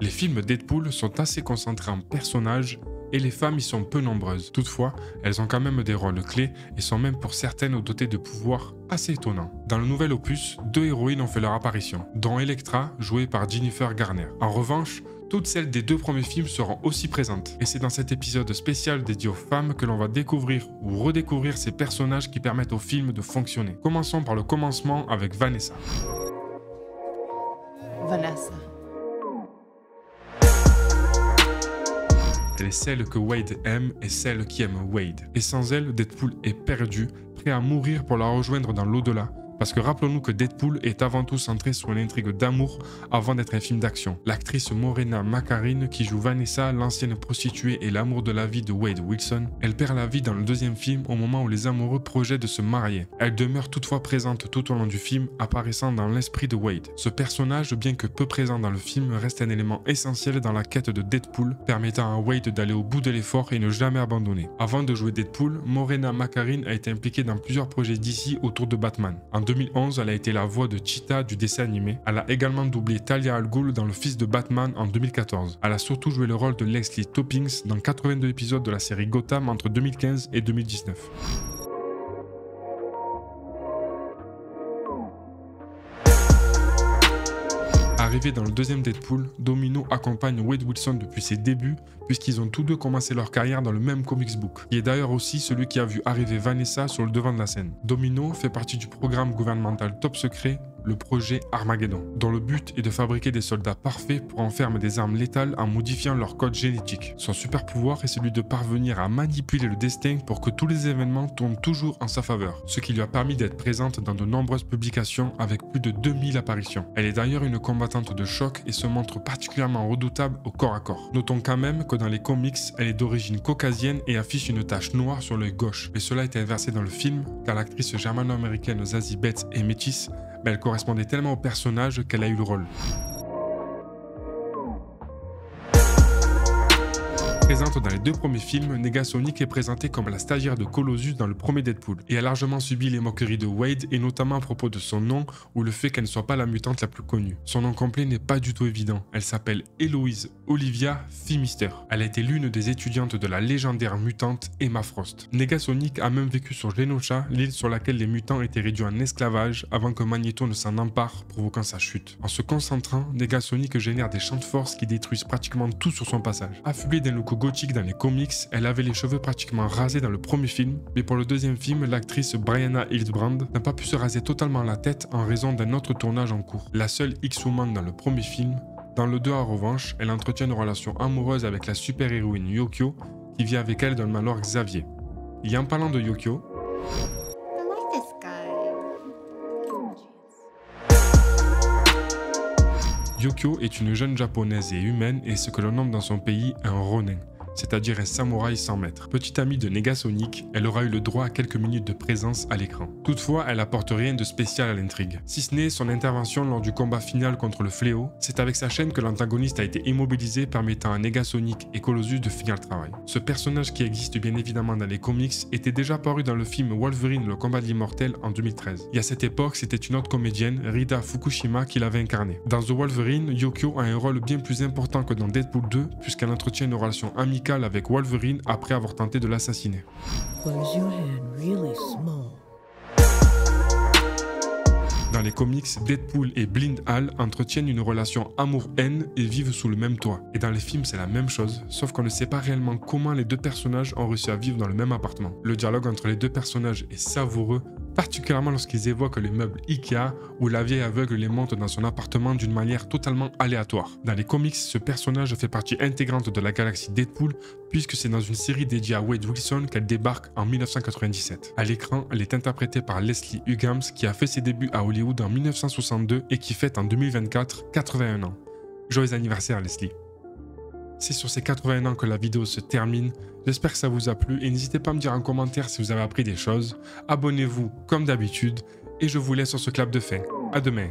Les films Deadpool sont assez concentrés en personnages et les femmes y sont peu nombreuses. Toutefois, elles ont quand même des rôles clés et sont même pour certaines dotées de pouvoirs assez étonnants. Dans le nouvel opus, 2 héroïnes ont fait leur apparition, dont Elektra, jouée par Jennifer Garner. En revanche, toutes celles des 2 premiers films seront aussi présentes. Et c'est dans cet épisode spécial dédié aux femmes que l'on va découvrir ou redécouvrir ces personnages qui permettent au film de fonctionner. Commençons par le commencement avec Vanessa. Vanessa. Elle est celle que Wade aime et celle qui aime Wade. Et sans elle, Deadpool est perdu, prêt à mourir pour la rejoindre dans l'au-delà. Parce que rappelons-nous que Deadpool est avant tout centré sur une intrigue d'amour avant d'être un film d'action. L'actrice Morena Baccarin, qui joue Vanessa, l'ancienne prostituée et l'amour de la vie de Wade Wilson, elle perd la vie dans le 2e film au moment où les amoureux projettent de se marier. Elle demeure toutefois présente tout au long du film, apparaissant dans l'esprit de Wade. Ce personnage, bien que peu présent dans le film, reste un élément essentiel dans la quête de Deadpool, permettant à Wade d'aller au bout de l'effort et ne jamais abandonner. Avant de jouer Deadpool, Morena Baccarin a été impliquée dans plusieurs projets d'ici autour de Batman. En 2011, elle a été la voix de Cheetah du dessin animé. Elle a également doublé Talia al Ghul dans Le Fils de Batman en 2014. Elle a surtout joué le rôle de Leslie Toppings dans 82 épisodes de la série Gotham entre 2015 et 2019. Arrivé dans le 2e Deadpool, Domino accompagne Wade Wilson depuis ses débuts puisqu'ils ont tous 2 commencé leur carrière dans le même comics book, qui est d'ailleurs aussi celui qui a vu arriver Vanessa sur le devant de la scène. Domino fait partie du programme gouvernemental top secret, le projet Armageddon, dont le but est de fabriquer des soldats parfaits pour en faire des armes létales en modifiant leur code génétique. Son super pouvoir est celui de parvenir à manipuler le destin pour que tous les événements tournent toujours en sa faveur, ce qui lui a permis d'être présente dans de nombreuses publications avec plus de 2000 apparitions. Elle est d'ailleurs une combattante de choc et se montre particulièrement redoutable au corps à corps. Notons quand même que dans les comics, elle est d'origine caucasienne et affiche une tache noire sur l'œil gauche. Mais cela est inversé dans le film, car l'actrice germano-américaine Zazie Beetz est métisse, mais elle correspondait tellement au personnage qu'elle a eu le rôle. Présente dans les 2 premiers films, Negasonic est présentée comme la stagiaire de Colossus dans le premier Deadpool, et a largement subi les moqueries de Wade, et notamment à propos de son nom ou le fait qu'elle ne soit pas la mutante la plus connue. Son nom complet n'est pas du tout évident, elle s'appelle Eloise Olivia Phimister. Elle a été l'une des étudiantes de la légendaire mutante Emma Frost. Negasonic a même vécu sur Genosha, l'île sur laquelle les mutants étaient réduits en esclavage avant que Magneto ne s'en empare, provoquant sa chute. En se concentrant, Negasonic génère des champs de force qui détruisent pratiquement tout sur son passage. Affublée d'un look gothique dans les comics, elle avait les cheveux pratiquement rasés dans le premier film, mais pour le 2e film, l'actrice Brianna Hildebrand n'a pas pu se raser totalement la tête en raison d'un autre tournage en cours. La seule X-Woman dans le premier film, dans le 2 en revanche, elle entretient une relation amoureuse avec la super-héroïne Yokio, qui vit avec elle dans le manoir Xavier. Et en parlant de Yokio, Yokio est une jeune japonaise et humaine et ce que l'on nomme dans son pays un ronin, c'est-à-dire un samouraï sans maître. Petite amie de Negasonic, elle aura eu le droit à quelques minutes de présence à l'écran. Toutefois, elle apporte rien de spécial à l'intrigue. Si ce n'est son intervention lors du combat final contre le fléau, c'est avec sa chaîne que l'antagoniste a été immobilisé, permettant à Negasonic et Colossus de finir le travail. Ce personnage, qui existe bien évidemment dans les comics, était déjà paru dans le film Wolverine, le combat de l'immortel en 2013. Et à cette époque, c'était une autre comédienne, Rida Fukushima, qui l'avait incarné. Dans The Wolverine, Yokio a un rôle bien plus important que dans Deadpool 2, puisqu'elle entretient une relation amicale avec Wolverine après avoir tenté de l'assassiner. Dans les comics, Deadpool et Blind Al entretiennent une relation amour-haine et vivent sous le même toit. Et dans les films, c'est la même chose, sauf qu'on ne sait pas réellement comment les 2 personnages ont réussi à vivre dans le même appartement. Le dialogue entre les 2 personnages est savoureux, particulièrement lorsqu'ils évoquent les meubles Ikea où la vieille aveugle les monte dans son appartement d'une manière totalement aléatoire. Dans les comics, ce personnage fait partie intégrante de la galaxie Deadpool puisque c'est dans une série dédiée à Wade Wilson qu'elle débarque en 1997. À l'écran, elle est interprétée par Leslie Uggams qui a fait ses débuts à Hollywood en 1962 et qui fête en 2024 81 ans. Joyeux anniversaire Leslie! C'est sur ces 81 ans que la vidéo se termine. J'espère que ça vous a plu et n'hésitez pas à me dire en commentaire si vous avez appris des choses. Abonnez-vous comme d'habitude et je vous laisse sur ce clap de fin. À demain.